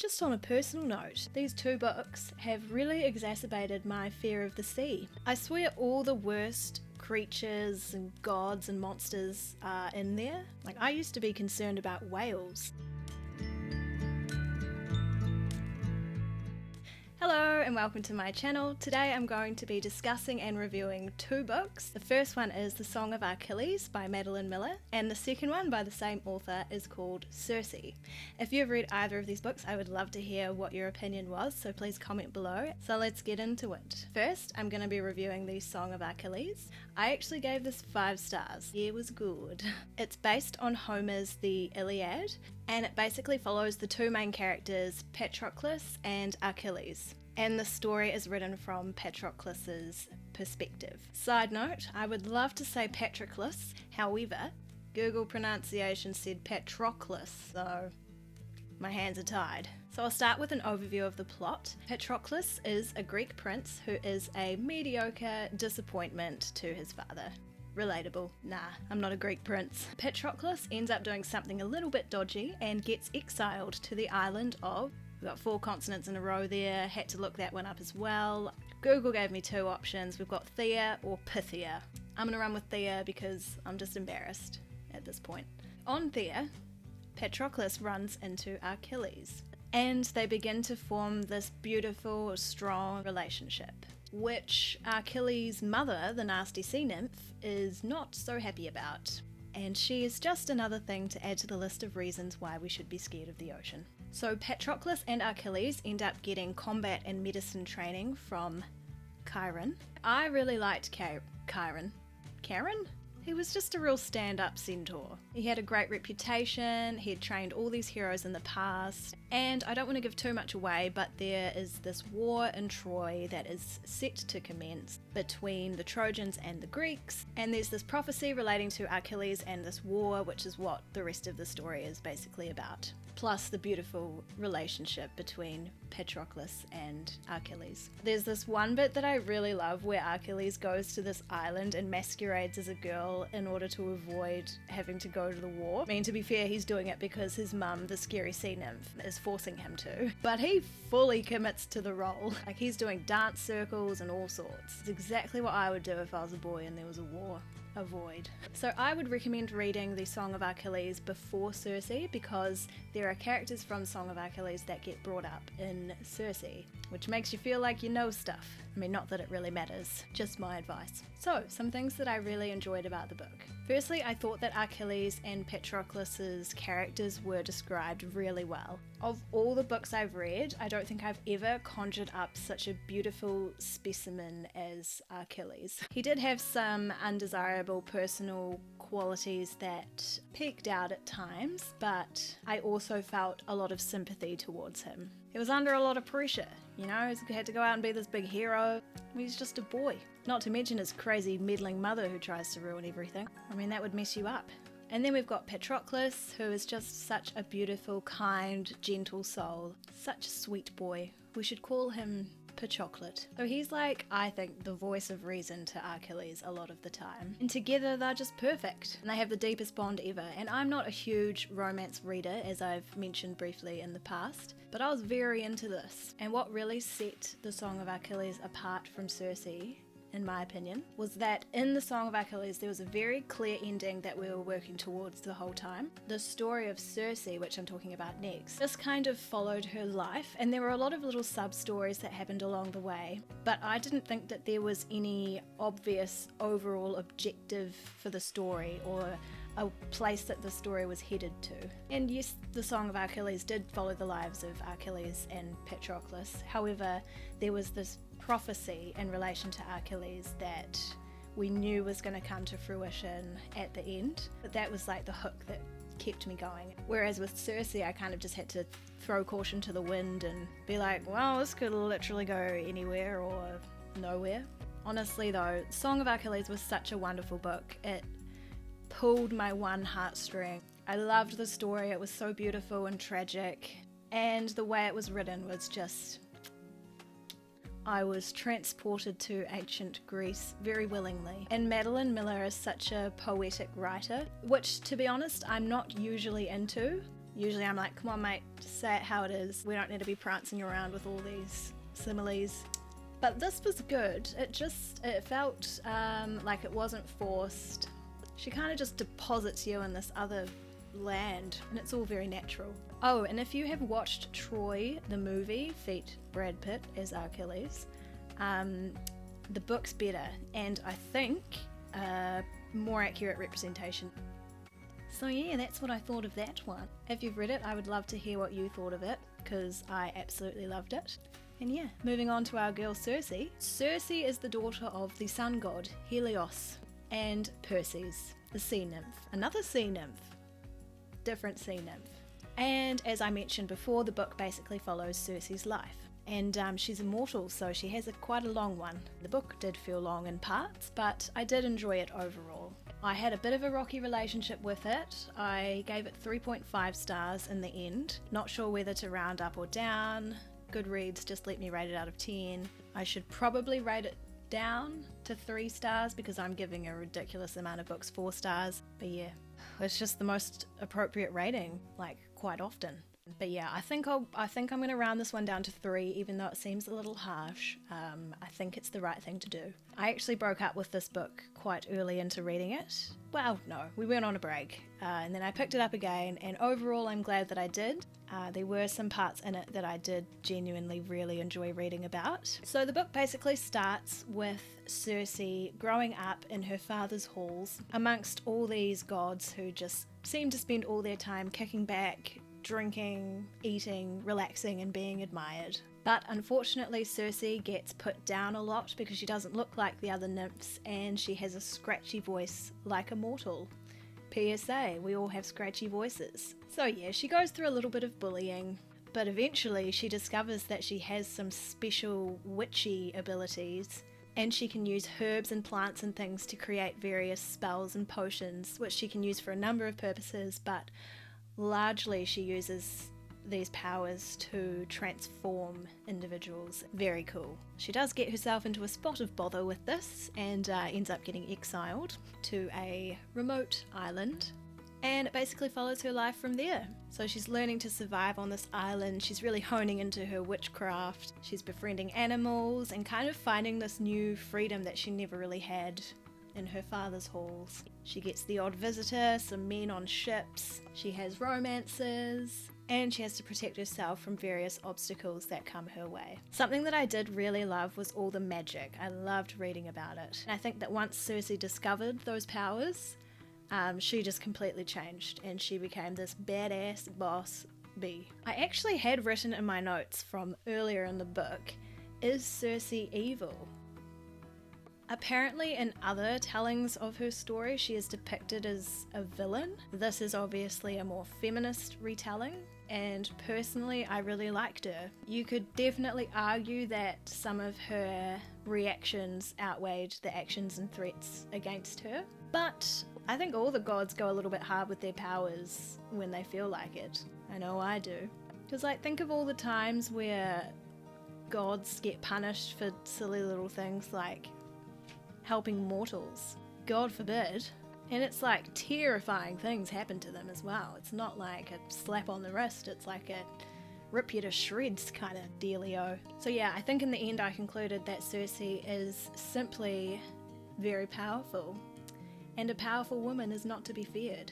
Just on a personal note, these two books have really exacerbated my fear of the sea. I swear all the worst creatures and gods and monsters are in there. Like, I used to be concerned about whales. Hello and welcome to my channel. Today I'm going to be discussing and reviewing two books. The first one is The Song of Achilles by Madeline Miller, and the second one by the same author is called Circe. If you've read either of these books, I would love to hear what your opinion was, so please comment below. So let's get into it. First, I'm going to be reviewing The Song of Achilles. I actually gave this 5 stars. Yeah, it was good. It's based on Homer's The Iliad, and it basically follows the two main characters, Patroclus and Achilles. And the story is written from Patroclus's perspective. Side note, I would love to say Patroclus, however, Google pronunciation said Patroclus, so my hands are tied. So I'll start with an overview of the plot. Patroclus is a Greek prince who is a mediocre disappointment to his father. Relatable. Nah, I'm not a Greek prince. Patroclus ends up doing something a little bit dodgy and gets exiled to the island of... We've got 4 consonants in a row there, had to look that one up as well. Google gave me 2 options. We've got Thea or Pythia. I'm going to run with Thea because I'm just embarrassed at this point. On Thea, Patroclus runs into Achilles, and they begin to form this beautiful, strong relationship, which Achilles' mother, the nasty sea nymph, is not so happy about. And she is just another thing to add to the list of reasons why we should be scared of the ocean. So Patroclus and Achilles end up getting combat and medicine training from Chiron. I really liked Chiron. Charon? He was just a real stand-up centaur. He had a great reputation, he had trained all these heroes in the past, and I don't want to give too much away, but there is this war in Troy that is set to commence between the Trojans and the Greeks, and there's this prophecy relating to Achilles and this war, which is what the rest of the story is basically about. Plus the beautiful relationship between Patroclus and Achilles. There's this one bit that I really love where Achilles goes to this island and masquerades as a girl in order to avoid having to go to the war. I mean, to be fair, he's doing it because his mum, the scary sea nymph, is forcing him to. But he fully commits to the role. Like, he's doing dance circles and all sorts. It's exactly what I would do if I was a boy and there was a war. Avoid. So I would recommend reading The Song of Achilles before Circe, because there are characters from Song of Achilles that get brought up in Circe, which makes you feel like you know stuff. I mean, not that it really matters, just my advice. So, some things that I really enjoyed about the book. Firstly, I thought that Achilles and Patroclus's characters were described really well. Of all the books I've read, I don't think I've ever conjured up such a beautiful specimen as Achilles. He did have some undesirable personal qualities that peaked out at times, but I also felt a lot of sympathy towards him. He was under a lot of pressure, you know, he had to go out and be this big hero. He's just a boy. Not to mention his crazy meddling mother who tries to ruin everything. I mean, that would mess you up. And then we've got Patroclus, who is just such a beautiful, kind, gentle soul. Such a sweet boy. We should call him Pachocolate. So he's like, I think, the voice of reason to Achilles a lot of the time. And together they're just perfect. And they have the deepest bond ever. And I'm not a huge romance reader, as I've mentioned briefly in the past, but I was very into this. And what really set The Song of Achilles apart from Circe, in my opinion, was that in The Song of Achilles there was a very clear ending that we were working towards the whole time. The story of Circe, which I'm talking about next, just kind of followed her life, and there were a lot of little sub-stories that happened along the way, but I didn't think that there was any obvious overall objective for the story or a place that the story was headed to. And yes, The Song of Achilles did follow the lives of Achilles and Patroclus. However, there was this prophecy in relation to Achilles that we knew was going to come to fruition at the end. But that was like the hook that kept me going. Whereas with Circe, I kind of just had to throw caution to the wind and be like, well, this could literally go anywhere or nowhere. Honestly though, Song of Achilles was such a wonderful book. It pulled my one heartstring. I loved the story. It was so beautiful and tragic, and the way it was written was just... I was transported to ancient Greece very willingly. And Madeline Miller is such a poetic writer, which, to be honest, I'm not usually into. Usually I'm like, come on mate, just say it how it is. We don't need to be prancing around with all these similes. But this was good. It felt like it wasn't forced. She kind of just deposits you in this other land, and it's all very natural. Oh, and if you have watched Troy, the movie, feat Brad Pitt as Achilles, the book's better, and I think a more accurate representation. So yeah, that's what I thought of that one. If you've read it, I would love to hear what you thought of it, because I absolutely loved it. And yeah, moving on to our girl Circe. Circe is the daughter of the sun god Helios and Perseus, the sea nymph. Another sea nymph. Different sea nymph. And as I mentioned before, the book basically follows Circe's life. And she's immortal, so she has quite a long one. The book did feel long in parts, but I did enjoy it overall. I had a bit of a rocky relationship with it. I gave it 3.5 stars in the end. Not sure whether to round up or down. Goodreads just let me rate it out of 10. I should probably rate it down to 3 stars because I'm giving a ridiculous amount of books 4 stars. But yeah, it's just the most appropriate rating, like quite often. But yeah, I think I'm going to round this one down to 3, even though it seems a little harsh. I think it's the right thing to do. I actually broke up with this book quite early into reading it. Well, no, we went on a break, and then I picked it up again, and overall I'm glad that I did. There were some parts in it that I did genuinely really enjoy reading about. So the book basically starts with Circe growing up in her father's halls amongst all these gods who just seem to spend all their time kicking back, drinking, eating, relaxing and being admired. But unfortunately Circe gets put down a lot because she doesn't look like the other nymphs and she has a scratchy voice like a mortal. PSA, we all have scratchy voices. So yeah, she goes through a little bit of bullying, but eventually she discovers that she has some special witchy abilities and she can use herbs and plants and things to create various spells and potions, which she can use for a number of purposes, but largely she uses these powers to transform individuals. Very cool. She does get herself into a spot of bother with this and ends up getting exiled to a remote island, and it basically follows her life from there. So she's learning to survive on this island, she's really honing into her witchcraft, she's befriending animals and kind of finding this new freedom that she never really had in her father's halls. She gets the odd visitor, some men on ships, she has romances, and she has to protect herself from various obstacles that come her way. Something that I did really love was all the magic. I loved reading about it. And I think that once Circe discovered those powers, she just completely changed and she became this badass boss bee. I actually had written in my notes from earlier in the book, is Circe evil? Apparently in other tellings of her story she is depicted as a villain. This is obviously a more feminist retelling, and personally I really liked her. You could definitely argue that some of her reactions outweighed the actions and threats against her, but I think all the gods go a little bit hard with their powers when they feel like it. I know I do. Because like, think of all the times where gods get punished for silly little things like helping mortals. God forbid. And it's like terrifying things happen to them as well. It's not like a slap on the wrist, it's like a rip you to shreds kind of dealio. So yeah, I think in the end I concluded that Circe is simply very powerful. And a powerful woman is not to be feared.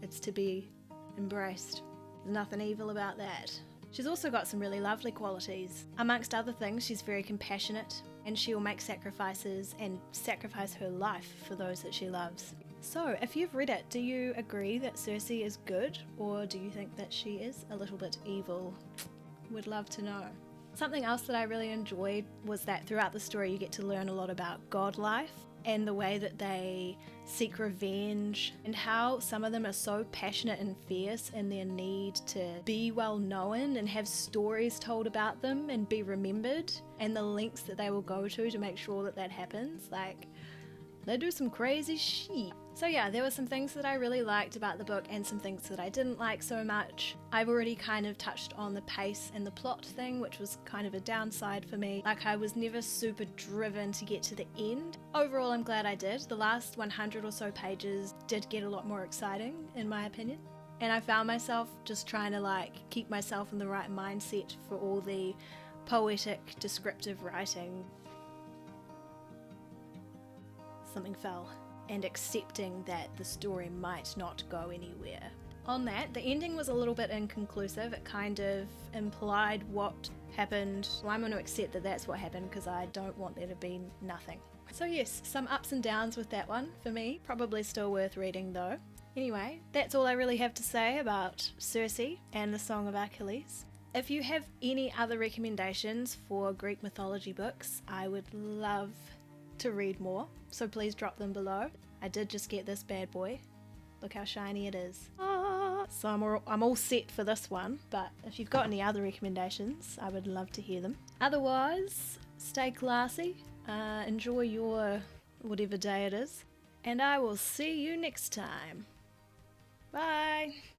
It's to be embraced. There's nothing evil about that. She's also got some really lovely qualities. Amongst other things, she's very compassionate and she will make sacrifices and sacrifice her life for those that she loves. So, if you've read it, do you agree that Circe is good, or do you think that she is a little bit evil? Would love to know. Something else that I really enjoyed was that throughout the story you get to learn a lot about god life and the way that they seek revenge and how some of them are so passionate and fierce in their need to be well known and have stories told about them and be remembered, and the lengths that they will go to make sure that that happens. Like, they do some crazy shit. So yeah, there were some things that I really liked about the book and some things that I didn't like so much. I've already kind of touched on the pace and the plot thing, which was kind of a downside for me. Like, I was never super driven to get to the end. Overall, I'm glad I did. The last 100 or so pages did get a lot more exciting, in my opinion. and I found myself just trying to like keep myself in the right mindset for all the poetic, descriptive writing. Something fell, and accepting that the story might not go anywhere. On that, the ending was a little bit inconclusive. It kind of implied what happened. Well, I'm going to accept that that's what happened because I don't want there to be nothing. So yes, some ups and downs with that one for me. Probably still worth reading though. Anyway, that's all I really have to say about Circe and the Song of Achilles. If you have any other recommendations for Greek mythology books, I would love to read more, so please drop them below. I did just get this bad boy. Look how shiny it is. So I'm all set for this one, but if you've got any other recommendations, I would love to hear them. Otherwise, stay classy, enjoy your whatever day it is, and I will see you next time. Bye!